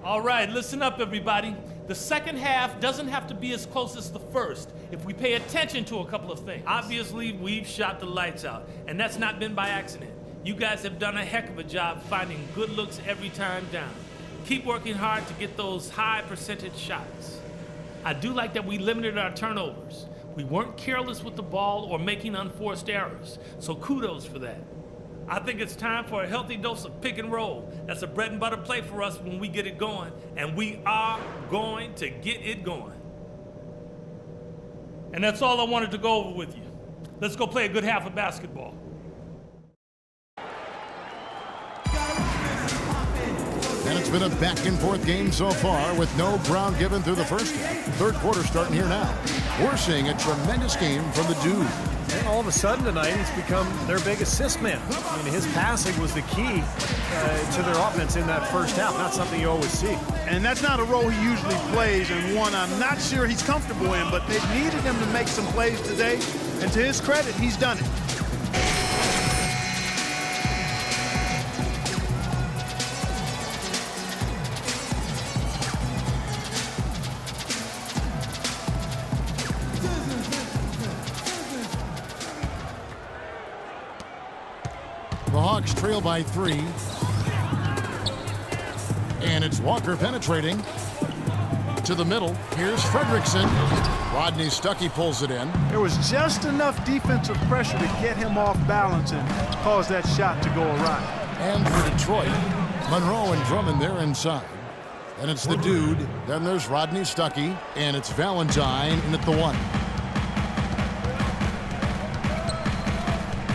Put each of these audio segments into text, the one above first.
All right, listen up, everybody. The second half doesn't have to be as close as the first if we pay attention to a couple of things. Obviously, we've shot the lights out, and that's not been by accident. You guys have done a heck of a job finding good looks every time down. Keep working hard to get those high percentage shots. I do like that we limited our turnovers. We weren't careless with the ball or making unforced errors, so kudos for that. I think it's time for a healthy dose of pick and roll. That's a bread and butter play for us when we get it going, and we are going to get it going. And that's all I wanted to go over with you. Let's go play a good half of basketball. And it's been a back-and-forth game so far with no ground given through the first half. Third quarter starting here now. We're seeing a tremendous game from the dude. And all of a sudden tonight, he's become their big assist man. I mean, his passing was the key to their offense in that first half. Not something you always see. And that's not a role he usually plays, and one I'm not sure he's comfortable in, but they've needed him to make some plays today, and to his credit, he's done it. The Hawks trail by 3. And it's Walker penetrating to the middle. Here's Fredrickson. Rodney Stuckey pulls it in. There was just enough defensive pressure to get him off balance and cause that shot to go awry. And for Detroit, Monroe and Drummond there inside. And it's the dude. Then there's Rodney Stuckey. And it's Valentine in at the 1.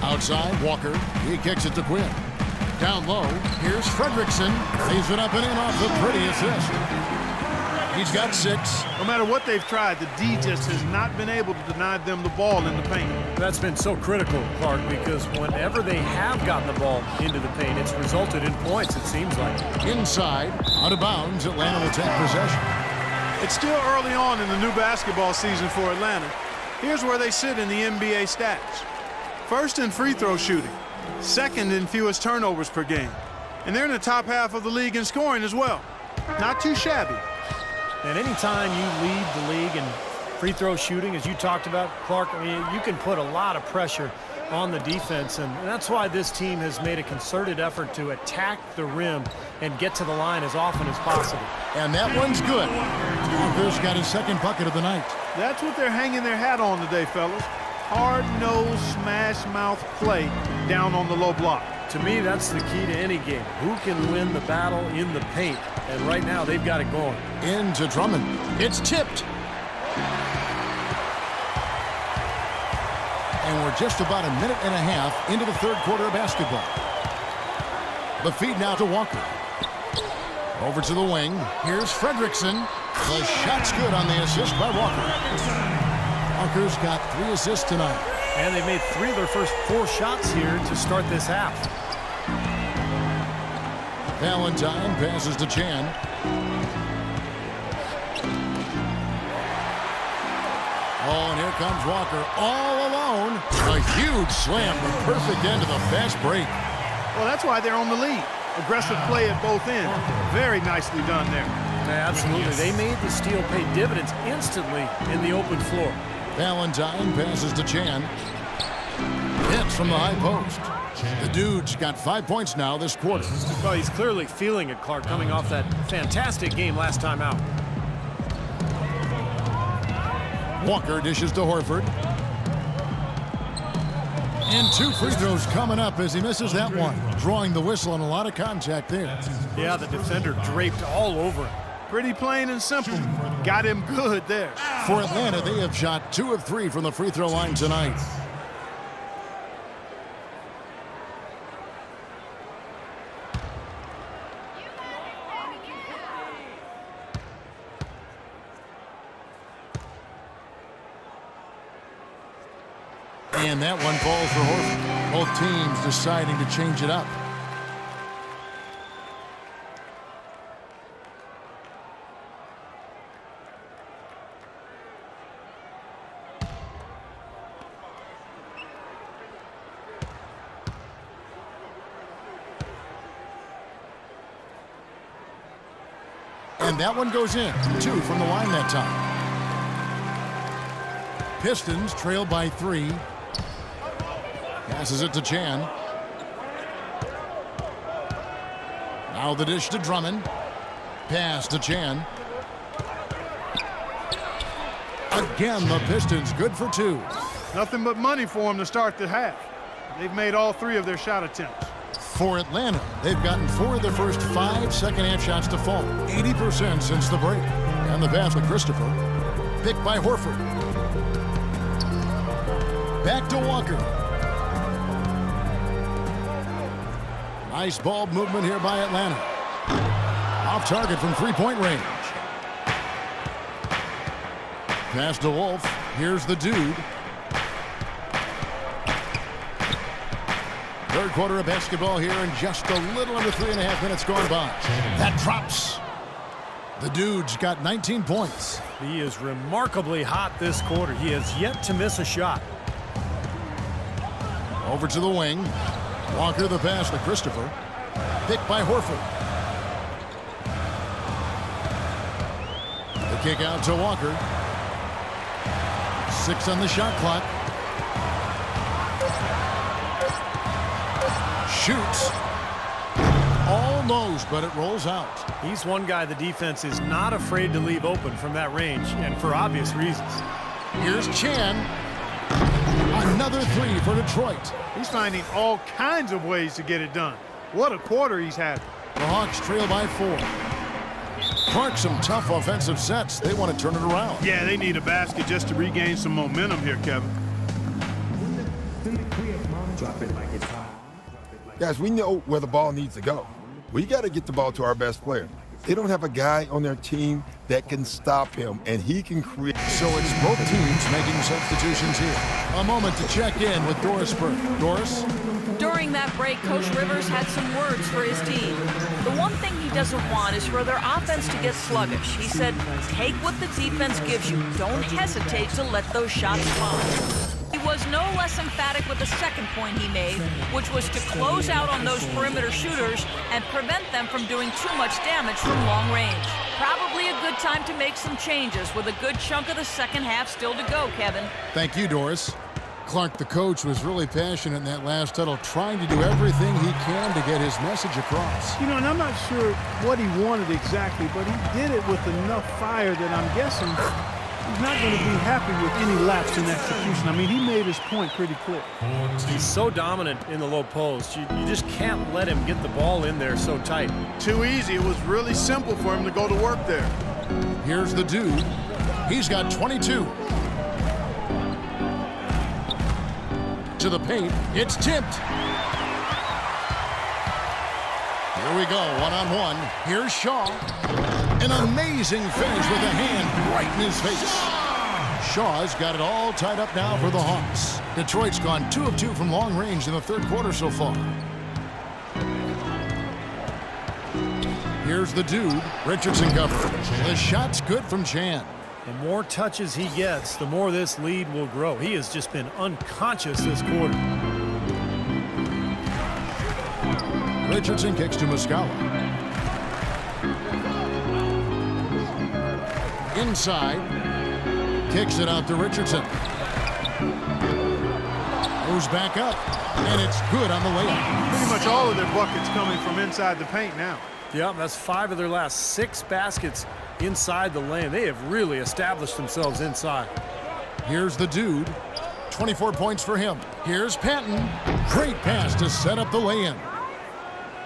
Outside, Walker. He kicks it to Quinn. Down low, here's Fredrickson. Lays it up and in off the pretty assist. He's got 6. No matter what they've tried, the D just has not been able to deny them the ball in the paint. That's been so critical, Clark, because whenever they have gotten the ball into the paint, it's resulted in points, it seems like. Inside, out of bounds, Atlanta will take possession. It's still early on in the new basketball season for Atlanta. Here's where they sit in the NBA stats. First in free throw shooting, second in fewest turnovers per game. And they're in the top half of the league in scoring as well. Not too shabby. And anytime you lead the league in free throw shooting, as you talked about, Clark, I mean, you can put a lot of pressure on the defense, and that's why this team has made a concerted effort to attack the rim and get to the line as often as possible. And that one's good. Walker's got his second bucket of the night. That's what they're hanging their hat on today, fellas. Hard-nosed, smash-mouth play down on the low block. To me, that's the key to any game. Who can win the battle in the paint? And right now, they've got it going. Into Drummond. It's tipped. And we're just about a minute and a half into the third quarter of basketball. The feed now to Walker. Over to the wing. Here's Fredrickson. The shot's good on the assist by Walker. Walker's got 3 assists tonight. And they've made 3 of their first 4 shots here to start this half. Valentine passes to Chan. Oh, and here comes Walker all alone. A huge slam, the perfect end of the fast break. Well, that's why they're on the lead. Aggressive play at both ends. Very nicely done there. Absolutely. They made the steal pay dividends instantly in the open floor. Valentine passes to Chan. Hits from the high post. The dude's got 5 points now this quarter. Well, he's clearly feeling it, Clark, coming off that fantastic game last time out. Walker dishes to Horford. And 2 free throws coming up as he misses that one. Drawing the whistle and a lot of contact there. Yeah, the defender draped all over him. Pretty plain and simple. Got him good there. For Atlanta, they have shot 2 of 3 from the free throw line tonight. And that one falls for Horford. Both teams deciding to change it up. And that one goes in. 2 from the line that time. Pistons trail by 3. Passes it to Chan. Now the dish to Drummond. Pass to Chan. Again, the Pistons good for 2. Nothing but money for them to start the half. They've made all 3 of their shot attempts. For Atlanta, they've gotten 4 of their first 5 second-half shots to fall. 80% since the break. And the pass to Christopher. Picked by Horford. Back to Walker. Nice ball movement here by Atlanta. Off target from three-point range. Pass to Wolf. Here's the dude. Third quarter of basketball here, and just a little under 3.5 minutes gone by. That drops. The dude's got 19 points. He is remarkably hot this quarter. He has yet to miss a shot. Over to the wing. Walker the pass to Christopher. Picked by Horford. The kick out to Walker. 6 on the shot clock. Shoots. Almost, but it rolls out. He's one guy the defense is not afraid to leave open from that range, and for obvious reasons. Here's Chan. Another 3 for Detroit. He's finding all kinds of ways to get it done. What a quarter he's had. The Hawks trail by 4. Clark, some tough offensive sets. They want to turn it around. Yeah, they need a basket just to regain some momentum here, Kevin. Guys, we know where the ball needs to go. We got to get the ball to our best player. They don't have a guy on their team that can stop him, and he can create. So it's both teams making substitutions here. A moment to check in with Doris Burke. Doris? During that break, Coach Rivers had some words for his team. The one thing he doesn't want is for their offense to get sluggish. He said, take what the defense gives you. Don't hesitate to let those shots fly. He was no less emphatic with the second point he made, which was to close out on those perimeter shooters and prevent them from doing too much damage from long range. Probably a good time to make some changes with a good chunk of the second half still to go, Kevin. Thank you, Doris. Clark, the coach, was really passionate in that last huddle, trying to do everything he can to get his message across. You know, and I'm not sure what he wanted exactly, but he did it with enough fire that I'm guessing he's not going to be happy with any lapse in execution. I mean, he made his point pretty clear. He's so dominant in the low post. You just can't let him get the ball in there so tight. Too easy. It was really simple for him to go to work there. Here's the dude. He's got 22. To the paint. It's tipped. Here we go, one-on-one. Here's Shaw. An amazing finish with a hand right in his face. Shaw's got it all tied up now for the Hawks. Detroit's gone 2 of 2 from long range in the third quarter so far. Here's the dude. Richardson covered. The shot's good from Chan. The more touches he gets, the more this lead will grow. He has just been unconscious this quarter. Richardson kicks to Muscala. Inside. Kicks it out to Richardson. Goes back up. And it's good on the layup. Pretty much all of their buckets coming from inside the paint now. Yeah, that's 5 of their last 6 baskets inside the lane. They have really established themselves inside. Here's the dude. 24 points for him. Here's Patton. Great pass to set up the lay-in.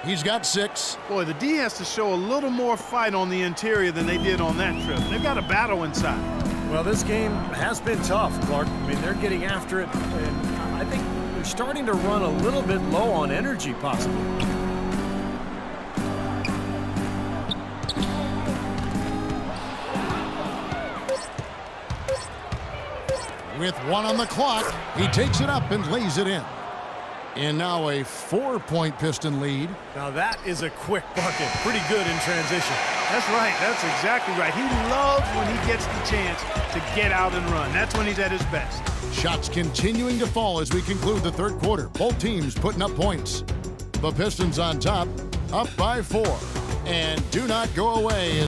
He's got 6. Boy, the D has to show a little more fight on the interior than they did on that trip. They've got a battle inside. Well, this game has been tough, Clark. I mean, they're getting after it, and I think they're starting to run a little bit low on energy, possibly. With 1 on the clock, he takes it up and lays it in. And now a 4-point Piston lead. Now that is a quick bucket. Pretty good in transition. That's right. That's exactly right. He loves when he gets the chance to get out and run. That's when he's at his best. Shots continuing to fall as we conclude the third quarter. Both teams putting up points. The Pistons on top, up by 4. And do not go away.